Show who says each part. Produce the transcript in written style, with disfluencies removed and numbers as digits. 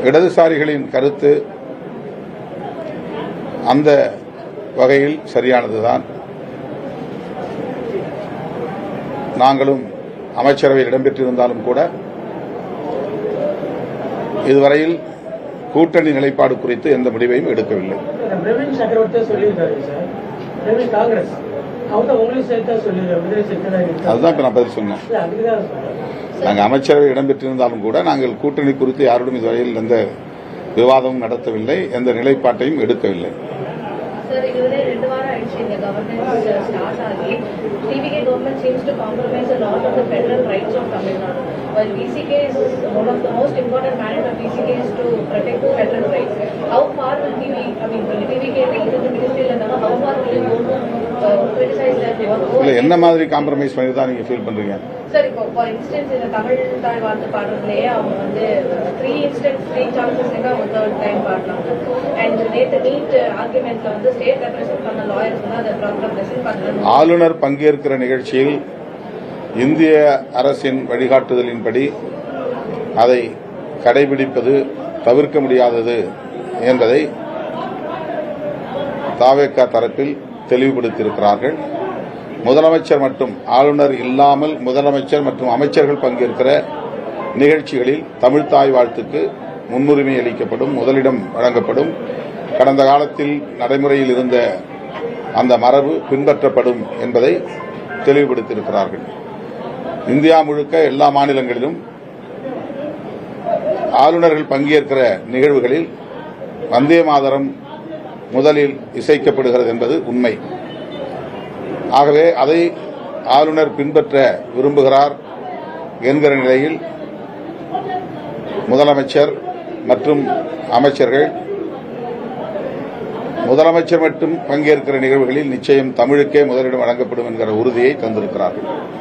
Speaker 1: இடதுசாரிகளின் கருத்து அந்த வகையில் சரியானதுதான். நாங்களும் அமைச்சரவையில் இடம்பெற்றிருந்தாலும் கூட இதுவரையில் கூட்டணி நிலைப்பாடு குறித்து எந்த முடிவையும் எடுக்கவில்லை. அதுதான் இப்ப நான் பதில் சொன்னேன். நாங்கள் அமைச்சரவை இடம்பெற்றிருந்தாலும் கூட நாங்கள் கூட்டணி குறித்து யாருடன் இதுவரையில் எந்த விவாதமும் நடத்தவில்லை, எந்த நிலைப்பாட்டையும் எடுக்கவில்லை.
Speaker 2: சார், இதுவரை 2 வாரம் ஆயிடுச்சு இந்த கவர்னன்ஸ் ஸ்டார்ட் ஆகி. TVK government seems to compromise a lot of the federal rights of Tamil Nadu. While VCK is one of the most important mandate of VCK is to protect federal rights. How far will TVK take to the ministry and how far will you go to criticize that?
Speaker 1: இல்ல, என்ன மாதிரி compromise பண்ணி தான் நீங்க feel பண்றீங்க?
Speaker 2: Sir, இப்போ for instance இந்த தமிழ் தாய் வாழ்த்து பாடுறதுலேயே அவங்க வந்து 3 சான்சஸ்ல அவங்க 3rd டைம் பாடுறாங்க. அண்ட் நேற்று நீட் ஆர்குமெண்ட்ல வந்து ஸ்டேட் ரெப்ரசென்ட் பண்ண லாயர்ஸ் வந்து அதை ப்ராப்பரா பிரசன்ட் பண்றாங்க.
Speaker 1: ஆளுநர் பங்கேற்கிற நிகழ்ச்சியில் இந்திய அரசின் வழிகாட்டுதலின்படி அதை கடைபிடிப்பது தவிர்க்க முடியாதது என்பதை தாவேகா தரப்பில் தெளிவுபடுத்தியிருக்கிறார்கள். முதலமைச்சர் மற்றும் ஆளுநர் இல்லாமல் முதலமைச்சர் மற்றும் அமைச்சர்கள் பங்கேற்கிற நிகழ்ச்சிகளில் தமிழ்த்தாய் வாழ்த்துக்கு முன்னுரிமை அளிக்கப்படும், முதலிடம் வழங்கப்படும். கடந்த காலத்தில் நடைமுறையில் இருந்த அந்த மரபு பின்பற்றப்படும் என்பதை தெளிவுபடுத்தியிருக்கிறார்கள். இந்தியா முழுக்க எல்லா மாநிலங்களிலும் ஆளுநர்கள் பங்கேற்கிற நிகழ்வுகளில் வந்தே மாதரம் முதலில் இசைக்கப்படுகிறது என்பது உண்மை. ஆகவே அதை ஆளுநர் பின்பற்ற விரும்புகிறார் என்கிற நிலையில் முதலமைச்சர் மற்றும் அமைச்சர்கள் முதலமைச்சர் மட்டும் பங்கேற்கிற நிகழ்வுகளில் நிச்சயம் தமிழுக்கே முதலிடம் வழங்கப்படும் என்கிற உறுதியை தந்திருக்கிறார்கள்.